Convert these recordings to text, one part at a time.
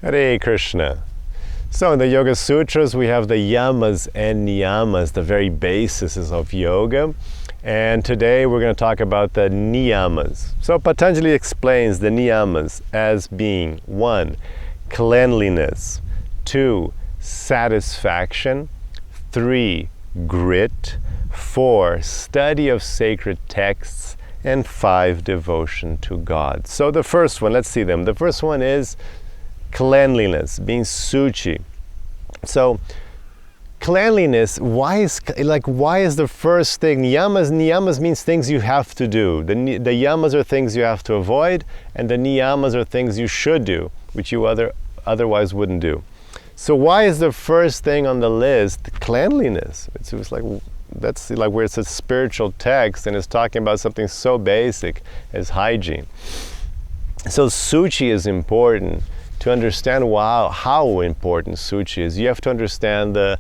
Hare Krishna. So in the Yoga Sutras, we have the yamas and niyamas, the very basis of yoga. And today we're going to talk about the niyamas. So Patanjali explains the niyamas as being 1. Cleanliness, 2. Satisfaction, 3. Grit, 4. Study of sacred texts, and 5. Devotion to God. So the first one, let's see them. The first one is cleanliness, being suchi. So cleanliness, why is the first thing? Niyamas means things you have to do. The yamas are things you have to avoid, and the niyamas are things you should do, which you otherwise wouldn't do. So why is the first thing on the list cleanliness? It's like, that's like where it's a spiritual text and it's talking about something so basic as hygiene. So suchi is important. To understand how important suchi is, you have to understand the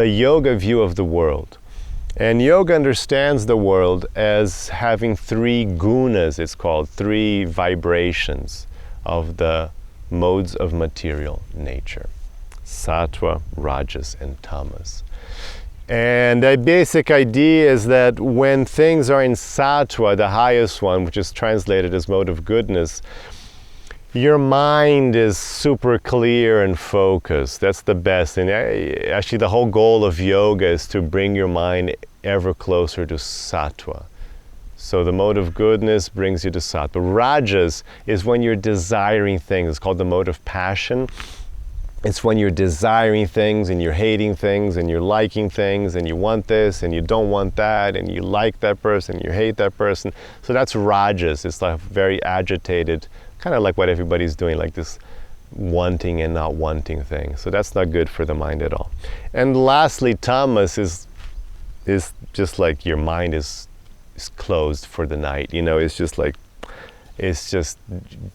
yoga view of the world. And yoga understands the world as having 3 gunas, it's called, 3 vibrations of the modes of material nature. Sattva, Rajas, and Tamas. And the basic idea is that when things are in sattva, the highest one, which is translated as mode of goodness, your mind is super clear and focused. That's the best. And actually the whole goal of yoga is to bring your mind ever closer to sattva. So the mode of goodness brings you to sattva. Rajas is when you're desiring things. It's called the mode of passion. It's when you're desiring things and you're hating things and you're liking things and you want this and you don't want that and you like that person, you hate that person. So that's rajas. It's like very agitated, kind of like what everybody's doing, like this wanting and not wanting thing. So that's not good for the mind at all. And lastly, tamas is just like your mind is closed for the night. You know, it's just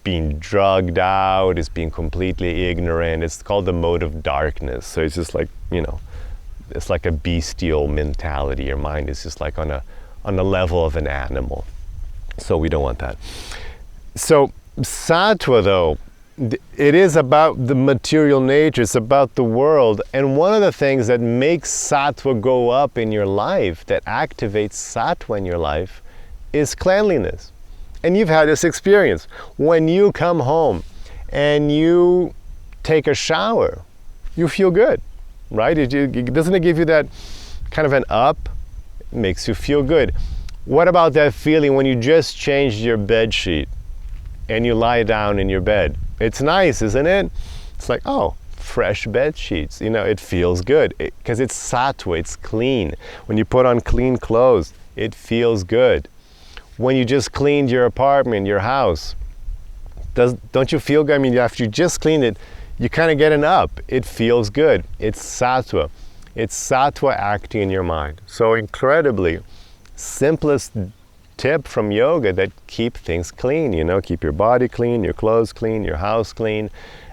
being drugged out, it's being completely ignorant. It's called the mode of darkness. So it's just like, you know, it's like a bestial mentality. Your mind is just like on a level of an animal. So we don't want that. So sattva, though, it is about the material nature, it's about the world. And one of the things that makes sattva go up in your life, that activates sattva in your life, is cleanliness. And you've had this experience. When you come home and you take a shower, you feel good, right? Doesn't it give you that kind of an up? It makes you feel good. What about that feeling when you just changed your bed sheet and you lie down in your bed? It's nice, isn't it? It's like, oh, fresh bed sheets. You know, it feels good because it's sattva, it's clean. When you put on clean clothes, it feels good. When you just cleaned your apartment, your house, don't you feel good? I mean, after you just cleaned it, you kind of get an up. It feels good. It's sattva. It's sattva acting in your mind. So incredibly simplest tip from yoga that keep things clean, you know, keep your body clean, your clothes clean, your house clean,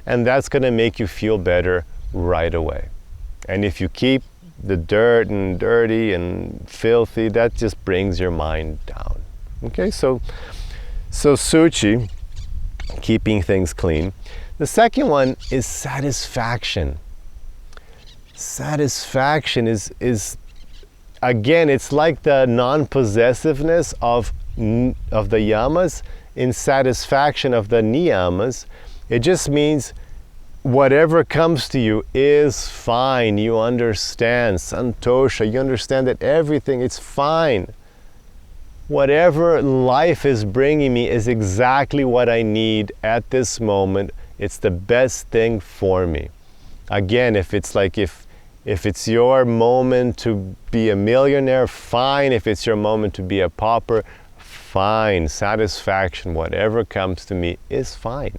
and that's going to make you feel better right away. And if you keep the dirt and dirty and filthy, that just brings your mind down. Okay, so suchi, keeping things clean. The second one is satisfaction. Satisfaction is again, it's like the non-possessiveness of the yamas in satisfaction of the niyamas. It just means whatever comes to you is fine. You understand santosha. You understand that everything is fine. Whatever life is bringing me is exactly what I need at this moment. It's the best thing for me. Again, if it's your moment to be a millionaire, fine. If it's your moment to be a pauper, fine. Satisfaction, whatever comes to me is fine.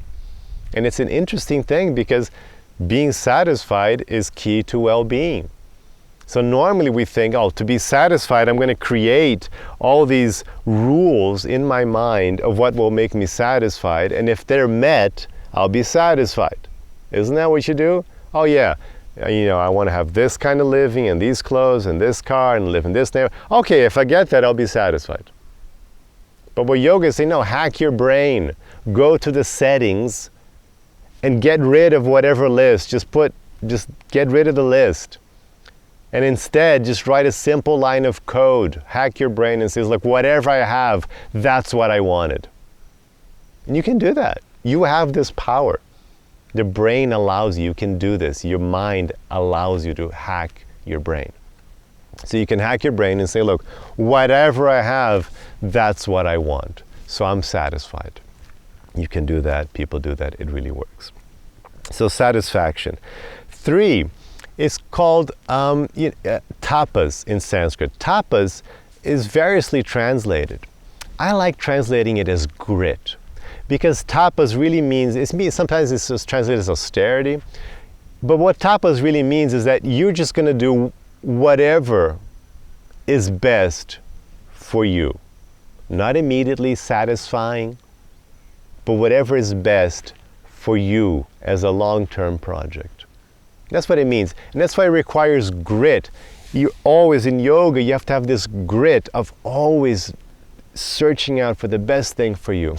And it's an interesting thing because being satisfied is key to well-being. So normally we think, oh, to be satisfied, I'm going to create all these rules in my mind of what will make me satisfied. And if they're met, I'll be satisfied. Isn't that what you do? Oh yeah, you know, I want to have this kind of living and these clothes and this car and live in this neighborhood. Okay, if I get that, I'll be satisfied. But what yoga is saying, no, hack your brain. Go to the settings and get rid of whatever list. Just get rid of the list. And instead, just write a simple line of code. Hack your brain and say, look, whatever I have, that's what I wanted. And you can do that. You have this power. The brain allows you. You can do this. Your mind allows you to hack your brain. So you can hack your brain and say, look, whatever I have, that's what I want. So I'm satisfied. You can do that. People do that. It really works. So satisfaction. 3 is called tapas in Sanskrit. Tapas is variously translated. I like translating it as grit, because tapas really means, sometimes it's just translated as austerity, but what tapas really means is that you're just going to do whatever is best for you. Not immediately satisfying, but whatever is best for you as a long-term project. That's what it means. And that's why it requires grit. You always, in yoga, you have to have this grit of always searching out for the best thing for you.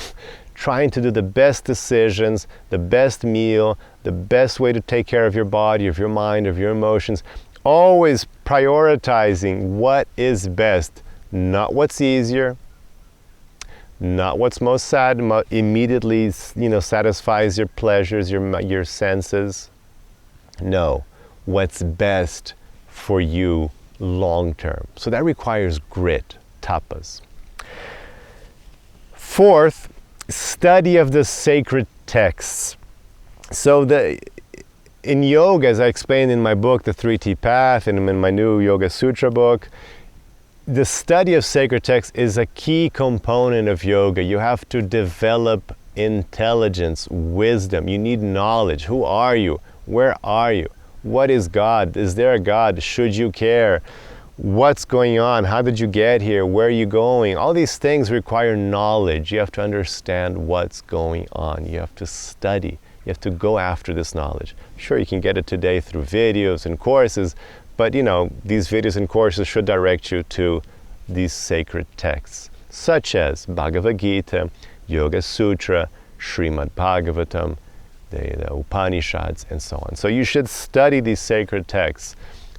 Trying to do the best decisions, the best meal, the best way to take care of your body, of your mind, of your emotions. Always prioritizing what is best, not what's easier, not what's most sad, immediately satisfies your pleasures, your senses. No, what's best for you long term. So that requires grit, tapas. 4th, study of the sacred texts. So in yoga, as I explained in my book, The 3T Path, and in my new Yoga Sutra book, the study of sacred texts is a key component of yoga. You have to develop intelligence, wisdom. You need knowledge. Who are you? Where are you? What is God? Is there a God? Should you care? What's going on? How did you get here? Where are you going? All these things require knowledge. You have to understand what's going on. You have to study. You have to go after this knowledge. Sure, you can get it today through videos and courses, but these videos and courses should direct you to these sacred texts, such as Bhagavad Gita, Yoga Sutra, Srimad Bhagavatam, the Upanishads, and so on. So you should study these sacred texts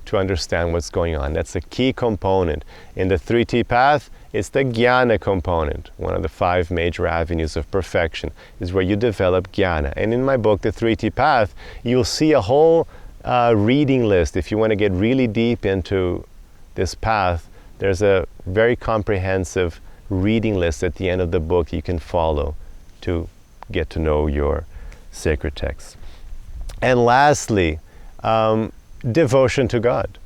to understand what's going on. That's a key component. In the 3T Path, it's the jnana component. One of the 5 major avenues of perfection is where you develop jnana. And in my book, The 3T Path, you'll see a whole reading list. If you want to get really deep into this path, there's a very comprehensive reading list at the end of the book you can follow to get to know your sacred texts. And lastly, devotion to God.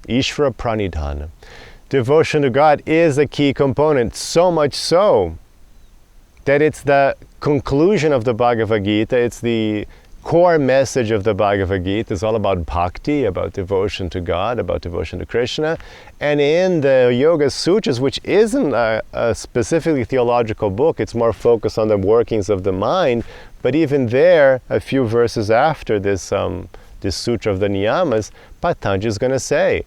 Ishvara pranidhana. Devotion to God is a key component, so much so that it's the conclusion of the Bhagavad Gita. It's the core message of the Bhagavad Gita. It's all about bhakti, about devotion to God, about devotion to Krishna. And in the Yoga Sutras, which isn't a specifically theological book, it's more focused on the workings of the mind, but even there, a few verses after this Sutra of the Niyamas, Patanjali is going to say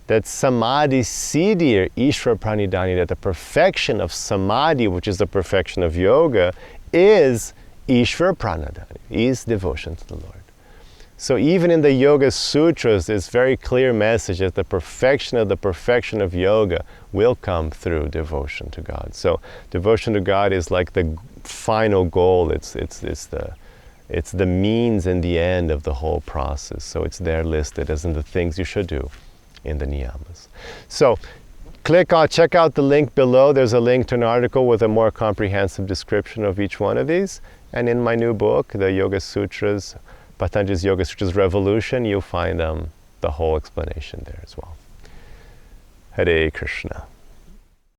that samadhi siddhir ishvara pranidhani, that the perfection of samadhi, which is the perfection of yoga, is ishvara pranidhani, is devotion to the Lord. So even in the Yoga Sutras, there's very clear message that the perfection of yoga will come through devotion to God. So devotion to God is like the final goal. It's the means and the end of the whole process. So it's there listed as in the things you should do in the Niyamas. So check out the link below. There's a link to an article with a more comprehensive description of each one of these. And in my new book, the Yoga Sutras, Patanjali's Yoga Sutras Revolution, you'll find the whole explanation there as well. Hare Krishna.